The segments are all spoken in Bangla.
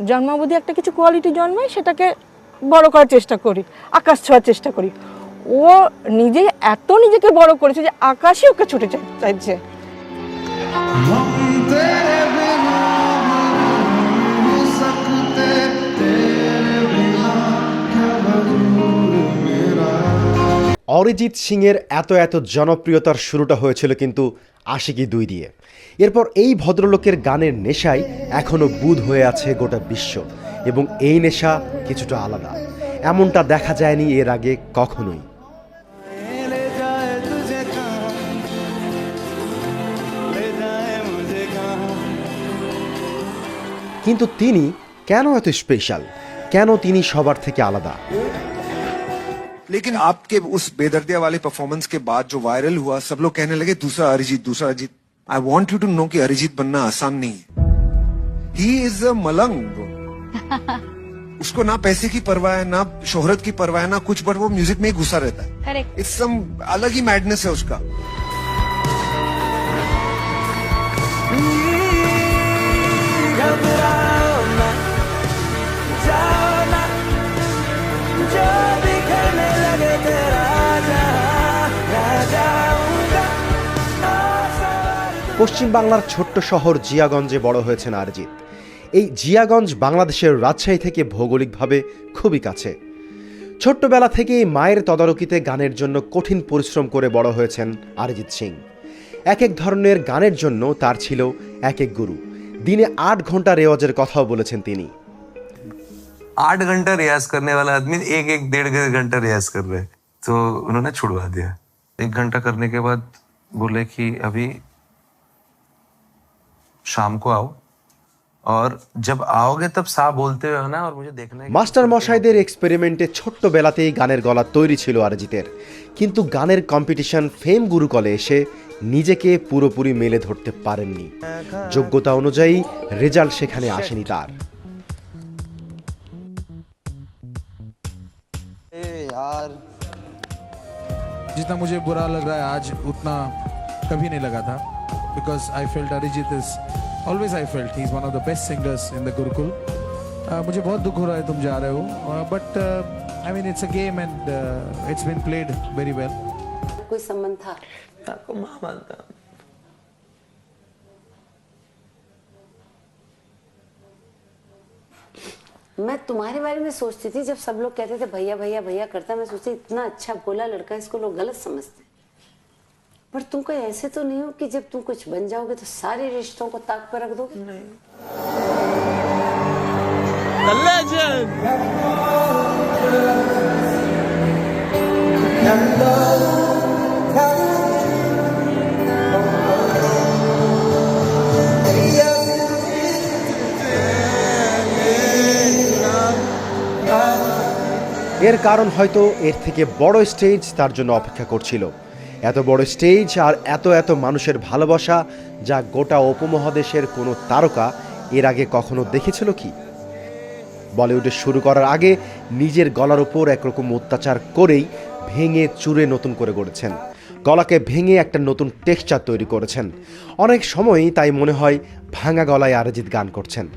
জন্মাবধি একটা কিছু কোয়ালিটি জন্মায়, সেটাকে বড় করার চেষ্টা করি, আকাশ ছোঁয়ার চেষ্টা করি। ও নিজেই এত নিজেকে বড় করেছে যে আকাশই ওকে ছুটে চাইছে। অরিজিৎ সিং এর এত এত জনপ্রিয়তার শুরুটা হয়েছিল কিন্তু আশিকি 2 দিয়ে। এরপর এই ভদ্রলোকের গানের নেশায় এখনো বুঁদ হয়ে আছে গোটা বিশ্ব, এবং এই নেশা কিছুটা আলাদা, এমনটা দেখা যায়নি এর আগে কখনোই। কিন্তু তিনি কেন এত স্পেশাল, কেন তিনি সবার থেকে আলাদা? लेकिन आपके उस बेदर्दिया वाले परफॉर्मेंस के बाद जो वायरल हुआ, सब लोग कहने लगे दूसरा Arijit. I want you to know कि अरिजीत बनना आसान नहीं है। ही इज अ मलंग। उसको ना पैसे की परवाह है, ना शोहरत की परवाह है, ना कुछ, बट वो म्यूजिक में ही घुसा रहता है। इट्स सम अलग ही मैडनेस है उसका। পশ্চিম বাংলার ছোট্ট শহর জিয়াগঞ্জে বড় হয়েছেন অরিজিৎ। এই জিয়াগঞ্জ বাংলাদেশের রাজশাহী থেকে ভৌগোলিকভাবে খুবই কাছে। ছোট্টবেলা থেকেই মায়ের তদারকিতে গানের জন্য কঠিন পরিশ্রম করে বড় হয়েছেন অরিজিৎ সিং। এক এক ধরনের গানের জন্য তার ছিল এক এক গুরু। দিনে 8 ঘন্টা রেওয়াজের কথাও বলেছেন তিনি। 8 घंटा रियाज करने वाला आदमी एक 1.5 घंटा रियाज कर रहे, तो उन्होंने छुड़वा दिया। 1 घंटा करने के बाद बोले कि अभी शाम को आओ, और जब आओगे तब सा बोलते हुए आना, और मुझे देखना है। মাস্টার মশাইদের এক্সপেরিমেন্টে ছোট্টবেলাতেই গানের গলা তৈরি ছিল অরিজিতের, কিন্তু গানের কম্পিটিশন ফেম গুরুকলে এসে নিজেকে পুরোপুরি মেলে ধরতে পারেননি। যোগ্যতা অনুযায়ী রেজাল্ট সেখানে আসেনি তার। यार जितना मुझे बुरा लग रहा है आज, उतना कभी नहीं लगा था, because I felt Arijit is always, I felt he is one of the best singers in the Gurukul. मुझे बहुत दुख हो रहा है तुम जा रहे हो, but I mean it's a game and it's been played very well. कोई संबंध था? आपको मां मानता। मैं तुम्हारे बारे में सोचती थी, जब सब लोग कहते थे भैया भैया भैया करता, मैं सोचती इतना अच्छा भोला लड़का, इसको लोग गलत समझते। पर तुम कोई ऐसे तो नहीं हो कि जब तुम कुछ बन जाओगे तो सारे रिश्तों को ताक पर रख दो? नहीं। The legend. এর কারণ হয়তো এর থেকে বড় স্টেজ তার জন্য অপেক্ষা করছিল। এত বড় স্টেজ আর এত এত মানুষের ভালোবাসা, যা গোটা উপমহাদেশের কোনো তারকা এর আগে কখনো দেখেছিল কি? বলিউডে শুরু করার আগে নিজের গলার উপর একরকম অত্যাচার করেই ভেঙে চুরে নতুন করে গড়েছেন। গলাকে ভেঙে একটা নতুন টেক্সচার তৈরি করেছেন। অনেক সময়ই তাই মনে হয় ভাঙা গলায় অরিজিৎ গান করছেন।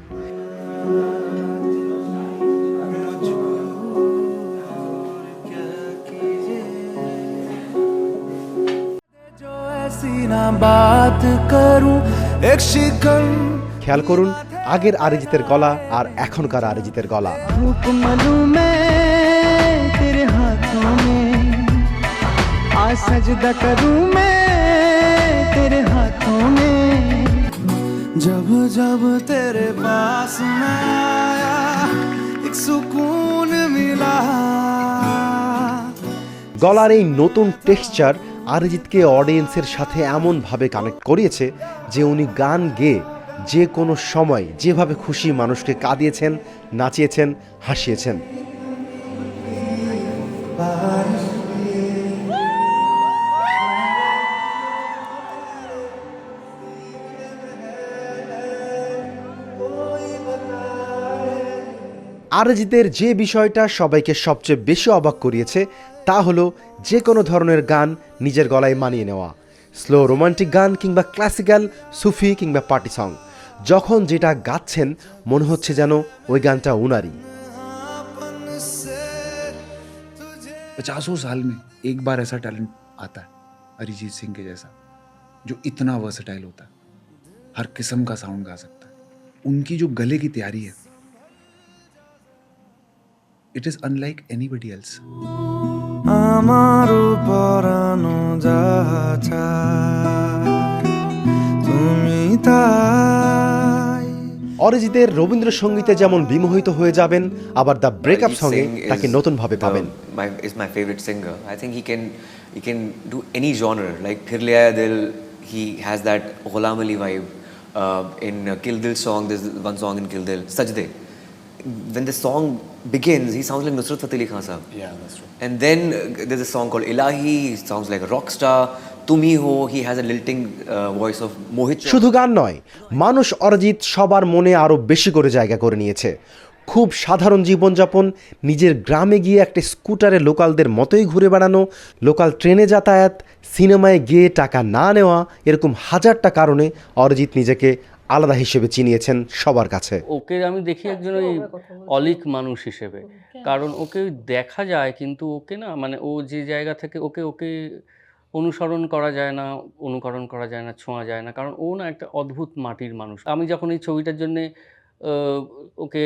খেয়াল করুন আগের অরিজিতের গলা আর এখনকার অরিজিতের গলা। जब जब तेरे पास मैं आया एक सुकून मिला। গলার এই নতুন টেক্সচার অরিজিৎকে অডিয়েন্সের সাথে এমনভাবে কানেক্ট করিয়েছে যে উনি গান গেয়ে যে কোনো সময় যেভাবে খুশি মানুষকে কাঁদিয়েছেন, নাচিয়েছেন, হাসিয়েছেন। অরিজিতের যে বিষয়টা সবাইকে সবচেয়ে বেশি অবাক করিয়েছে তা হলো যে কোনো ধরনের গান নিজের গলায় মানিয়ে নেওয়া। স্লো রোমান্টিক গান কিংবা ক্লাসিক্যাল, সুফি কিংবা পার্টি সং, যখন যেটা গাচ্ছেন মনে হচ্ছে যেন ওই গানটা উনারই। 50 साल में एक बार ऐसा टैलेंट आता है अरिजीत सिंह के जैसा, जो इतना वर्सेटाइल होता है, हर किस्म का साउंड गा सकता है। उनकी जो गले की तैयारी है, it is unlike anybody else. আমারও পরানো যাহা চায় তুমি তাই। অরিজিতের রবীন্দ্রসঙ্গীতে যেমন বিমোহিত হয়ে যাবেন, আবার দ্য ব্রেকআপ সঙ্গে তাকে নতুনভাবে পাবেন। Is my favorite singer. I think he can do any genre. Like Phir Le Aaya Dil, he has that Ghulam Ali vibe. In Kill Dil song, there's one song in Kill Dil, Sajde. When the song begins, he sounds like Nusrat Fateh Ali Khan sahab. Yeah, that's true. And then there's a song called Ilahi. He sounds like a rock star. Tum Hi Ho. He has a lilting voice of Mohit. শুধু গান নয়, মানুষ অরিজিৎ সবার মনে আরও বেশি করে জায়গা করে নিয়েছে। খুব সাধারণ জীবনযাপন, নিজের গ্রামে গিয়ে একটা স্কুটারে লোকালদের মতোই ঘুরে বেড়ানো, লোকাল ট্রেনে যাতায়াত, সিনেমায় গিয়ে টাকা না নেওয়া, এরকম হাজারটা কারণে অরিজিৎ নিজেকে আলাদা হিসেবে চিনিয়েছেন সবার কাছে। ওকে আমি দেখি একজন ওই অলিক মানুষ হিসেবে, কারণ ওকে দেখা যায় কিন্তু ওকে না, মানে ও যে জায়গা থেকে ওকে অনুসরণ করা যায় না, অনুকরণ করা যায় না, ছোঁয়া যায় না, কারণ ও না একটা অদ্ভুত মাটির মানুষ। আমি যখন এই ছবিটার জন্যে ওকে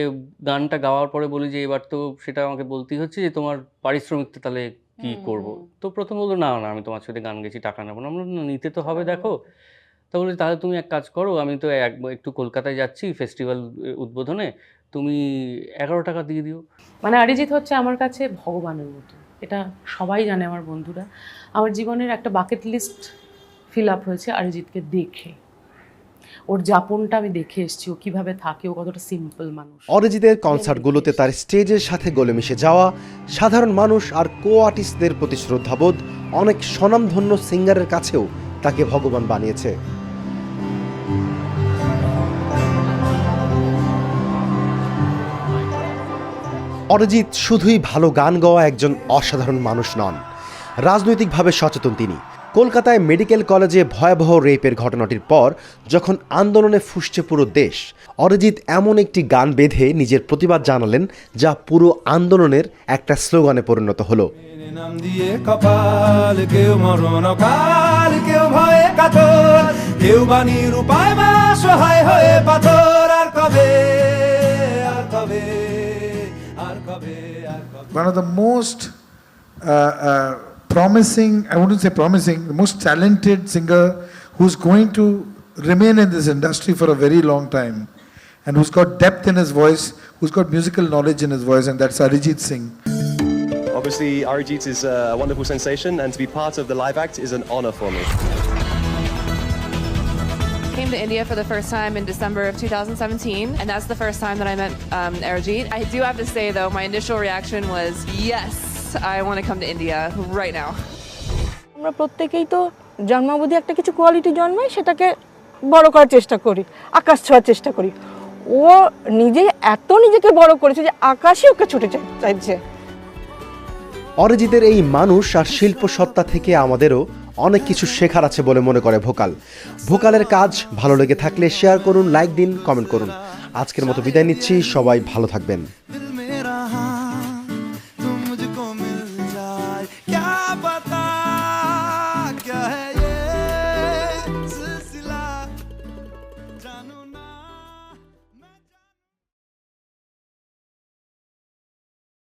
গানটা গাওয়ার পরে বলি যে এবার তো সেটা আমাকে বলতেই হচ্ছে যে তোমার পারিশ্রমিকটা তাহলে কী করব। তো প্রথম বললো না আমি তোমার সাথে গান গেছি, টাকা নেবো না। আমরা নিতে তো হবে, দেখো। তা বলি তাহলে তুমি এক কাজ করো, আমি তো একটু কলকাতায় যাচ্ছি ফেস্টিভ্যাল উদ্বোধনে, তুমি 11 টাকা দিয়ে দিও। মানে অরিজিৎ হচ্ছে আমার কাছে ভগবানের মতো, এটা সবাই জানে আমার বন্ধুরা। আমার জীবনের একটা বাকেট লিস্ট ফিল আপ হয়েছে অরিজিৎকে দেখে। ওর যাপনটা আমি দেখে এসেছি, ও কীভাবে থাকে, ও কতটা সিম্পল মানুষ। অরিজিতের কনসার্টগুলোতে তার স্টেজের সাথে গলে মিশে যাওয়া, সাধারণ মানুষ আর কো আর্টিস্টদের প্রতি শ্রদ্ধাবোধ অনেক স্বনামধন্য সিঙ্গারের কাছেও তাকে ভগবান বানিয়েছে। অরিজিৎ শুধুই ভালো গান গাওয়া একজন অসাধারণ মানুষ নন, রাজনৈতিকভাবে সচেতন তিনি। কলকাতায় মেডিকেল কলেজে ভয়াবহ রেপের ঘটনাটির পর যখন আন্দোলনে ফুঁসছে পুরো দেশ, অরিজিৎ এমন একটি গান বেঁধে নিজের প্রতিবাদ জানালেন যা পুরো আন্দোলনের একটা স্লোগানে পরিণত হলো। নাম দিয়ে কপাল, কেউ মরণ কাল, কেউ ভয়ে কাতর, কেউ বাণীর উপায় বা সহায় হয়ে পাথর। আর কবে, আর কবে, আর কবে, আর কবে। One of the most promising, I wouldn't say promising, the most talented singer who's going to remain in this industry for a very long time, and who's got depth in his voice, who's got musical knowledge in his voice, and that's Arijit Singh. Obviously, Arijit is a wonderful sensation, and to be part of the live act is an honor for me. I came to India for the first time in December of 2017, and that's the first time that I met Arijit. I do have to say though, my initial reaction was, yes, I want to come to India right now. আমরা প্রত্যেকেই তো জন্মাবধি একটা কিছু কোয়ালিটি জন্মায়, সেটাকে বড় করার চেষ্টা করি, আকাশ ছোঁয়ার চেষ্টা করি। ও নিজেই এত নিজেকে বড় করেছে যে আকাশই ওকে ছুটে চাইছে। অরিজিতের এই মানুষ আর শিল্প সত্তা থেকে আমাদেরও অনেক কিছু শেখার আছে বলে মনে করে ভোকাল। ভোকালের কাজ ভালো লেগে থাকলে শেয়ার করুন, লাইক দিন, কমেন্ট করুন। আজকের মতো বিদায় নিচ্ছি, সবাই ভালো থাকবেন।